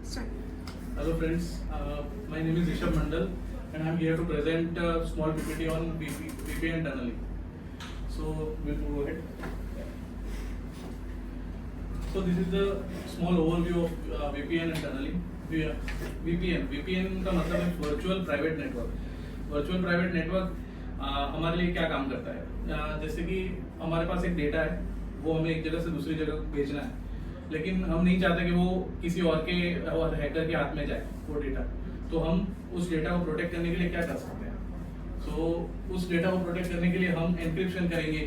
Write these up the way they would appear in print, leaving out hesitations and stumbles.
Start. Hello friends, my name is Rishabh Mandal and I am here to present a small PPT on VPN tunneling. So we'll go ahead. So this is the small overview of VPN and tunneling. VPN का मतलब है virtual private network. Virtual private network हमारे लिए क्या काम करता है, जैसे कि हमारे पास एक डेटा है, वो हमें एक जगह से दूसरी जगह भेजना है, लेकिन हम नहीं चाहते कि वो किसी और हैकर के हाथ में जाए वो डेटा। तो हम उस डेटा को प्रोटेक्ट करने के लिए क्या कर सकते हैं? तो उस डेटा को प्रोटेक्ट करने के लिए हम एन्क्रिप्शन करेंगे,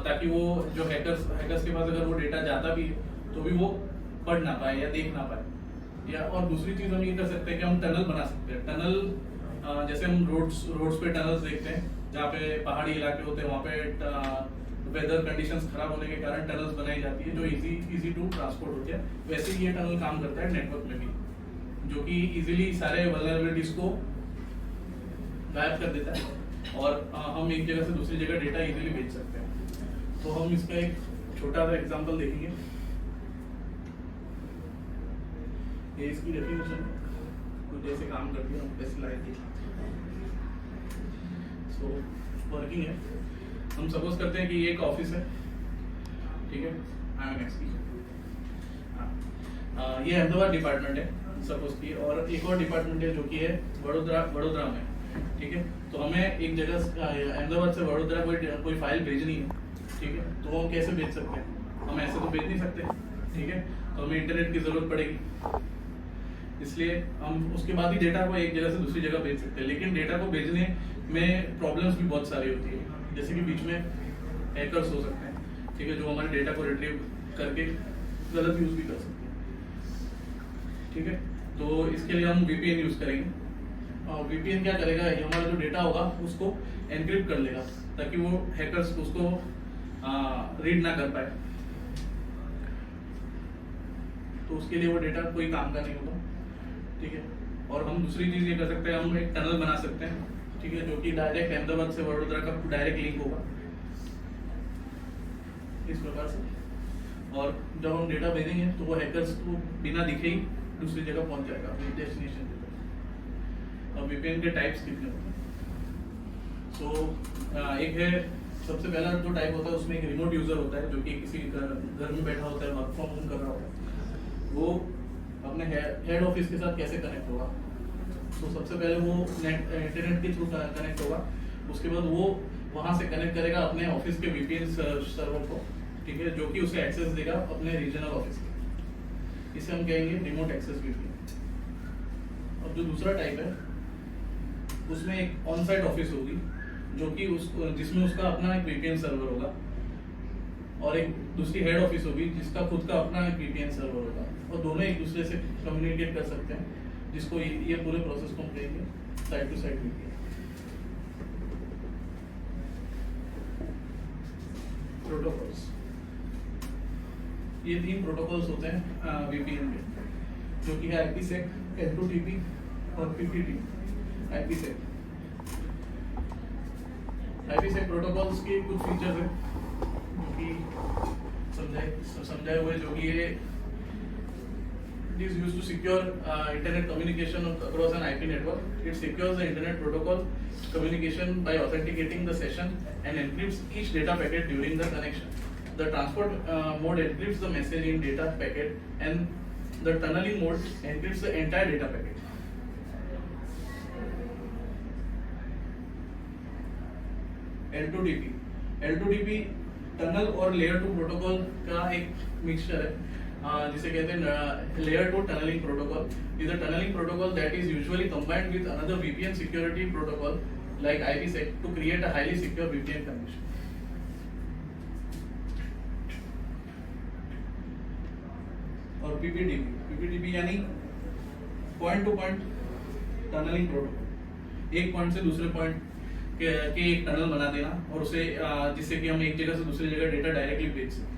ताकि वो जो हैकर्स के पास अगर वो डेटा जाता भी है तो भी वो पढ़ ना पाए या देख ना पाए। या और दूसरी चीज हम ये कर सकते हैं कि हम टनल बना सकते हैं। टनल जैसे हम रोड्स पे टनल्स देखते हैं, जहाँ पे पहाड़ी इलाके होते हैं, वहाँ पे वेदर कंडीशंस खराब होने के कारण टनल्स बनाई जाती है जो इजी टू ट्रांसपोर्ट होती है। वैसे ही ये टनल काम करता है नेटवर्क में भी, जो कि इजीली सारे वल्नरेबिलिटीज को गायब कर देता है और हम एक जगह से दूसरी जगह डेटा इजीली भेज सकते हैं। तो हम इसका एक छोटा सा एग्जांपल देखेंगे। ये इसकी डेफिनेशन कुछ जैसे काम करती है, हम कैसे लाएंगे। सो वर्किंग है, हम सपोज करते हैं कि ये एक ऑफिस है, ठीक है, IMX की। ये अहमदाबाद डिपार्टमेंट है सपोज की, और एक और डिपार्टमेंट है जो कि है वडोदरा में, ठीक है। तो हमें एक जगह अहमदाबाद से वडोदरा कोई फाइल भेजनी है, ठीक है। तो हम कैसे भेज सकते हैं? हम ऐसे तो भेज नहीं सकते, ठीक है। तो हमें इंटरनेट की जरूरत पड़ेगी, इसलिए हम उसके बाद ही डेटा को एक जगह से दूसरी जगह भेज सकते हैं। लेकिन डेटा को भेजने में प्रॉब्लम्स भी बहुत सारी होती है, जैसे कि बीच में हैकर्स हो सकते हैं, ठीक है, जो हमारे डेटा को रिट्रीव करके गलत यूज भी कर सकते हैं, ठीक है। तो इसके लिए हम VPN यूज करेंगे। और VPN क्या करेगा, ये हमारा जो डेटा होगा उसको एनक्रिप्ट कर लेगा, ताकि वो हैकर्स उसको रीड ना कर पाए। तो उसके लिए वो डेटा कोई काम का नहीं होगा, ठीक है। और हम दूसरी चीज ये कर सकते हैं, हम एक टनल बना सकते हैं, ठीक है, जो कि डायरेक्ट अहमदाबाद से वडोदरा का डायरेक्ट लिंक होगा इस प्रकार से। और जब हम डेटा भेजेंगे तो वो हैकर्स को बिना दिखे ही दूसरी जगह पहुंच जाएगा अपनी डेस्टिनेशन पे। अब VPN के टाइप्स कितने होते हैं? सो एक है, सबसे पहला जो टाइप होता है उसमें एक रिमोट यूजर होता है, जो कि किसी घर में बैठा होता है, वर्क फ्रॉम होम कर रहा होता है। वो अपने हेड ऑफिस के साथ कैसे कनेक्ट होगा? तो सबसे पहले वो इंटरनेट के थ्रू कनेक्ट होगा, उसके बाद वो वहां से कनेक्ट करेगा अपने ऑफिस के VPN सर्वर को, ठीक है, जो कि उसे एक्सेस देगा अपने रीजनल ऑफिस के। इसे हम कहेंगे रिमोट एक्सेस VPN। और जो दूसरा टाइप है उसमें एक ऑन साइट ऑफिस होगी, जो कि जिसमें उसका अपना एक VPN सर्वर होगा, और एक दूसरी हेड ऑफिस होगी जिसका खुद का अपना एक VPN सर्वर होगा, और दोनों एक दूसरे से कम्युनिकेट कर सकते हैं, जिसको ये पूरे प्रोसेस को हम कहेंगे side to side VPN। Protocols, ये 3 प्रोटोकॉल्स होते हैं VPN में, जो कि है IPsec, L2TP और PPT। IPsec प्रोटोकॉल्स के कुछ फीचर्स हैं जो कि समझाए हुए, जो कि ये it is used to secure internet communication across an IP network. It secures the internet protocol communication by authenticating the session and encrypts each data packet during the connection. The transport mode encrypts the message in data packet, and the tunneling mode encrypts the entire data packet. L2TP tunnel और layer 2 protocol का एक mixture है, जिसे कहते हैं layer 2 tunnelling protocol. Is a tunnelling protocol that is usually combined with another VPN security protocol like IPsec to create a highly secure VPN connection. और PPTP यानी point to point tunnelling protocol, एक point से दूसरे point के एक tunnel बना देना, और उसे जिससे कि हम एक जगह से दूसरी जगह डेटा डायरेक्टली भेज सकें।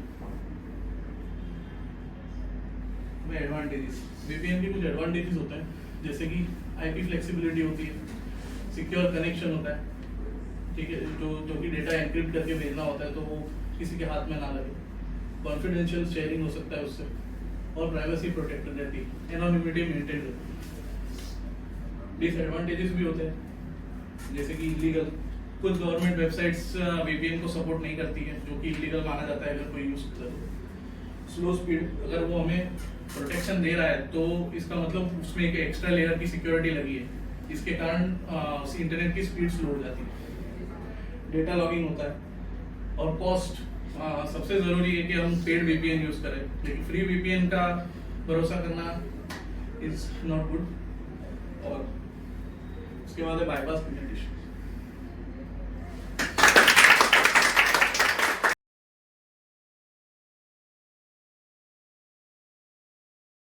एडवांटेजेस, VPN के कुछ एडवांटेजेस होते हैं, जैसे कि IP फ्लेक्सिबिलिटी होती है, सिक्योर कनेक्शन होता है, ठीक है, जो कि डेटा एनक्रिप्ट करके भेजना होता है तो वो किसी के हाथ में ना लगे, कॉन्फिडेंशियल शेयरिंग हो सकता है उससे, और प्राइवेसी प्रोटेक्टेड रहती है, एनोनिमिटी मेंटेन रहती है। डिसएडवांटेजेस भी होते हैं, जैसे कि इलीगल, कुछ गवर्नमेंट वेबसाइट्स वीपीएन को सपोर्ट नहीं करती है, जो कि इलीगल माना जाता है अगर कोई यूज करे तो। स्लो स्पीड, अगर वो हमें प्रोटेक्शन दे रहा है तो इसका मतलब उसमें एक एक्स्ट्रा लेयर की सिक्योरिटी लगी है, इसके कारण इंटरनेट की स्पीड स्लो हो जाती है। डेटा लॉगिंग होता है, और कॉस्ट, सबसे जरूरी है कि हम पेड वीपीएन यूज करें, लेकिन फ्री वीपीएन का भरोसा करना इज नॉट गुड। और उसके बाद है बाईपास पेनेट्रेशन।